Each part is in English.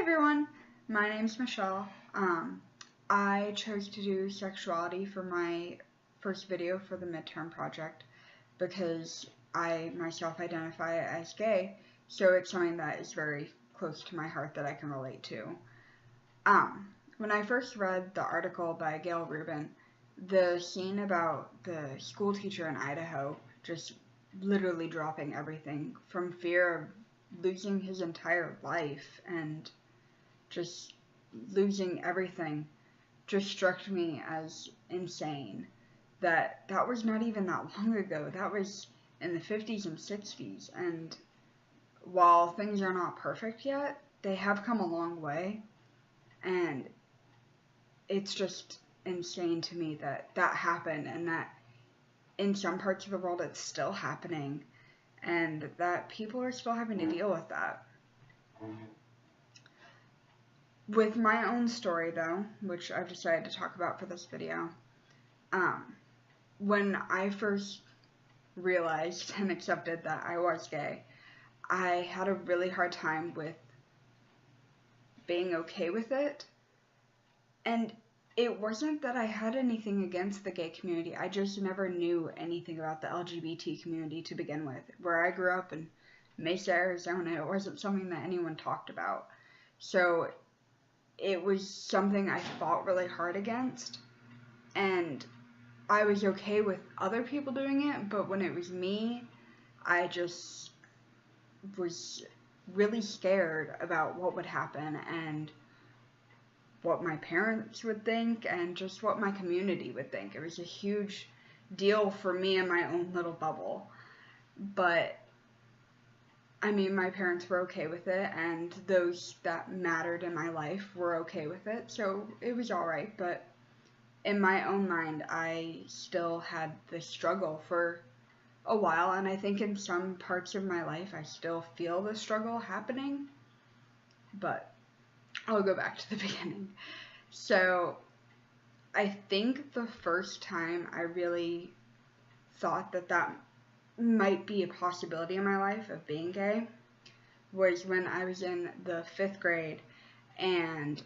everyone, my name's Michelle. I chose to do sexuality for my first video for the midterm project because I myself identify as gay, so it's something that is very close to my heart that I can relate to. When I first read the article by Gail Rubin, the scene about the school teacher in Idaho just literally dropping everything from fear of losing his entire life and just losing everything just struck me as insane. That was not even that long ago. That was in the 50s and 60s, and while things are not perfect yet, they have come a long way, and it's just insane to me that that happened and that in some parts of the world it's still happening and that people are still having to deal with that. With my own story, though, which I've decided to talk about for this video, when I first realized and accepted that I was gay, I had a really hard time with being okay with it. And it wasn't that I had anything against the gay community, I just never knew anything about the LGBT community to begin with. Where I grew up in Mesa, Arizona, it wasn't something that anyone talked about. So it was something I fought really hard against, and I was okay with other people doing it, but when it was me, I just was really scared about what would happen and what my parents would think and just what my community would think. It was a huge deal for me in my own little bubble. But I mean, my parents were okay with it, and those that mattered in my life were okay with it, so it was alright. But in my own mind, I still had this struggle for a while, and I think in some parts of my life I still feel the struggle happening. But I'll go back to the beginning. So I think the first time I really thought that might be a possibility in my life of being gay was when I was in the 5th grade and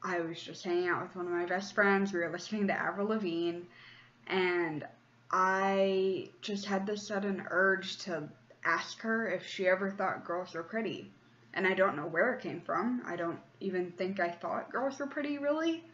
I was just hanging out with one of my best friends. We were listening to Avril Lavigne, and I just had this sudden urge to ask her if she ever thought girls were pretty. And I don't know where it came from. I don't even think I thought girls were pretty, really.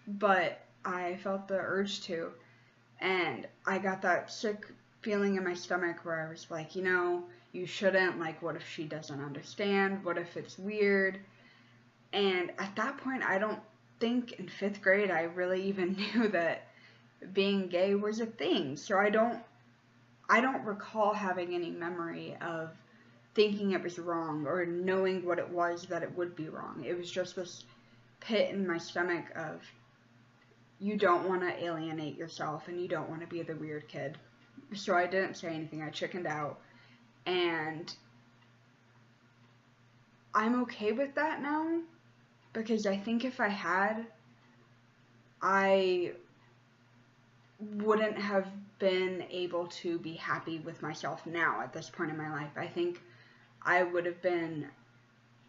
But I felt the urge to. And I got that sick feeling in my stomach where I was like, you shouldn't. Like, what if she doesn't understand? What if it's weird? And at that point, I don't think in 5th grade I really even knew that being gay was a thing. So I don't recall having any memory of thinking it was wrong or knowing what it was that it would be wrong. It was just this pit in my stomach of, you don't want to alienate yourself and you don't want to be the weird kid. So I didn't say anything. I chickened out, and I'm okay with that now, because I think if I had, I wouldn't have been able to be happy with myself now at this point in my life. I think I would have been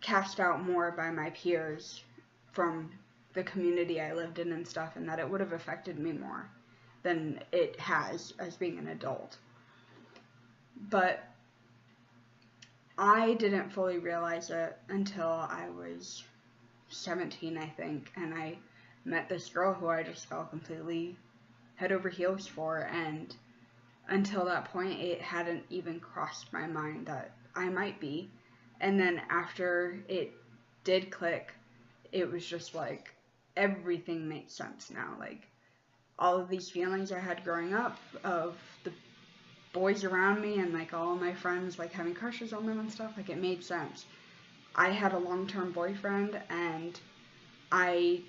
cast out more by my peers from the community I lived in and stuff, and that it would have affected me more than it has as being an adult. But I didn't fully realize it until I was 17, I think, and I met this girl who I just fell completely head over heels for, and until that point it hadn't even crossed my mind that I might be. And then after it did click, it was just like everything makes sense now. Like, all of these feelings I had growing up of the boys around me and like all of my friends like having crushes on them and stuff, like it made sense. I had a long-term boyfriend, and I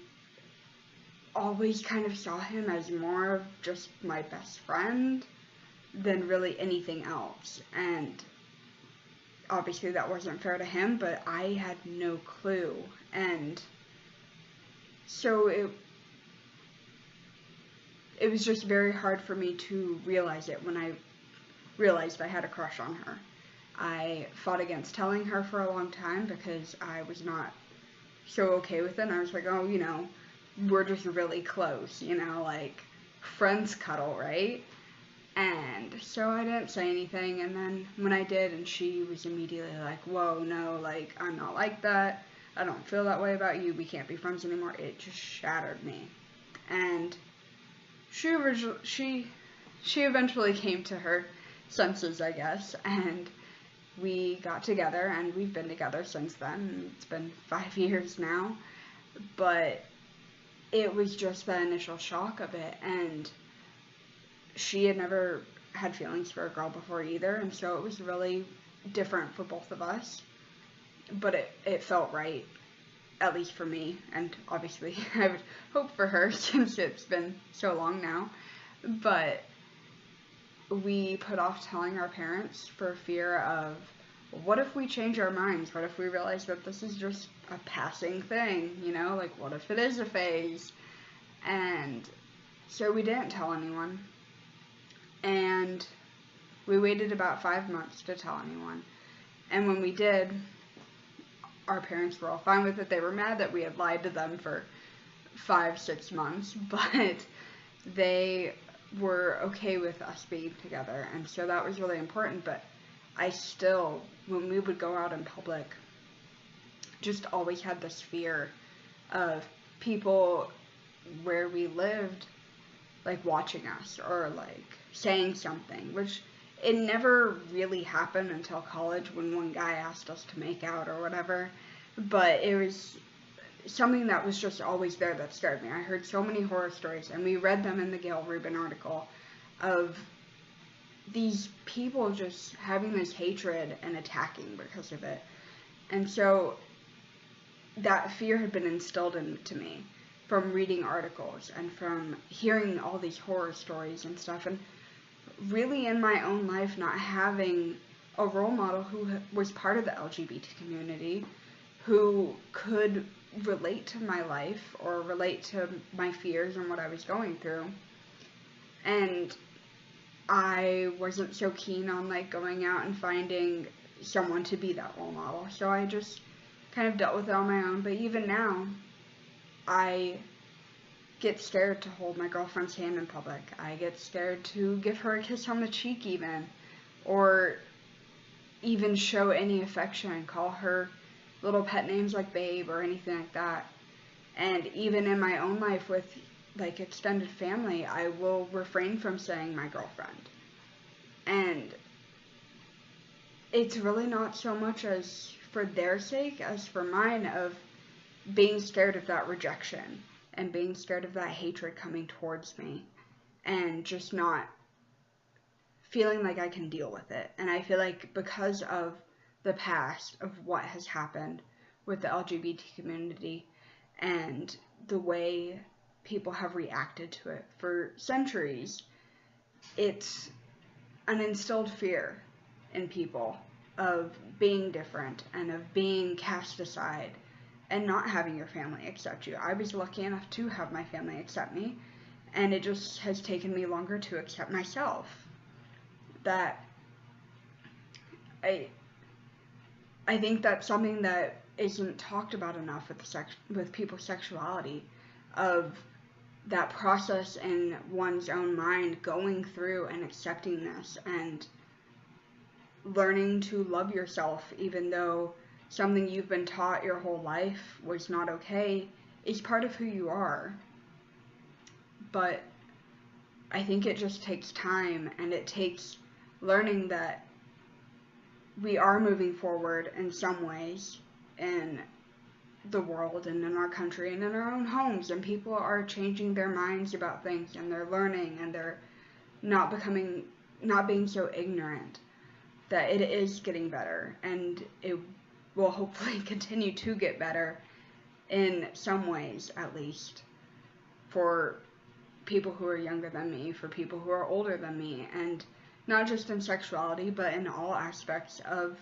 always kind of saw him as more of just my best friend than really anything else. And obviously that wasn't fair to him, but I had no clue. And so it was just very hard for me to realize it when I realized I had a crush on her. I fought against telling her for a long time because I was not so okay with it. And I was like, oh, we're just really close, like friends cuddle, right? And so I didn't say anything. And then when I did, and she was immediately like, whoa, no, like, I'm not like that. I don't feel that way about you. We can't be friends anymore. It just shattered me. And she eventually came to her senses, I guess, and we got together, and we've been together since then. It's been 5 years now, but it was just the initial shock of it, and she had never had feelings for a girl before either, and so it was really different for both of us, but it felt right, at least for me, and obviously I would hope for her since it's been so long now, but we put off telling our parents for fear of, what if we change our minds? What if we realize that this is just a passing thing, like what if it is a phase? And so we didn't tell anyone, and we waited about 5 months to tell anyone, and when we did, our parents were all fine with it. They were mad that we had lied to them for 5-6 months, but they were okay with us being together, and so that was really important. But I still, when we would go out in public, just always had this fear of people where we lived, like, watching us or, like, saying something, which it never really happened until college when one guy asked us to make out or whatever, but it was something that was just always there that scared me. I heard so many horror stories, and we read them in the Gail Rubin article, of these people just having this hatred and attacking because of it. And so that fear had been instilled into me from reading articles and from hearing all these horror stories and stuff, and really in my own life not having a role model who was part of the LGBT community, who could relate to my life or relate to my fears and what I was going through. And I wasn't so keen on, like, going out and finding someone to be that role model, so I just kind of dealt with it on my own. But even now, I get scared to hold my girlfriend's hand in public. I get scared to give her a kiss on the cheek even, or even show any affection, call her little pet names like babe or anything like that. And even in my own life with, like, extended family, I will refrain from saying my girlfriend. And it's really not so much as for their sake as for mine, of being scared of that rejection and being scared of that hatred coming towards me and just not feeling like I can deal with it. And I feel like because of the past of what has happened with the LGBT community and the way people have reacted to it for centuries, it's an instilled fear in people of being different and of being cast aside and not having your family accept you. I was lucky enough to have my family accept me, and it just has taken me longer to accept myself. That I think that's something that isn't talked about enough with people's sexuality, of that process in one's own mind, going through and accepting this and learning to love yourself, even though something you've been taught your whole life was not okay, is part of who you are. But I think it just takes time, and it takes learning that we are moving forward in some ways in the world and in our country and in our own homes, and people are changing their minds about things, and they're learning, and they're not being so ignorant, that it is getting better, and it will hopefully continue to get better in some ways, at least, for people who are younger than me, for people who are older than me, and not just in sexuality, but in all aspects of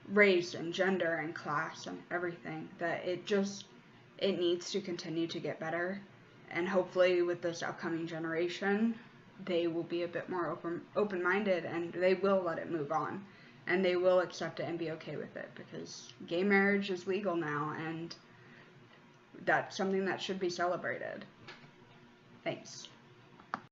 race and gender and class and everything, that it needs to continue to get better. And hopefully with this upcoming generation, they will be a bit more open-minded, and they will let it move on, and they will accept it and be okay with it, because gay marriage is legal now, and that's something that should be celebrated. Thanks.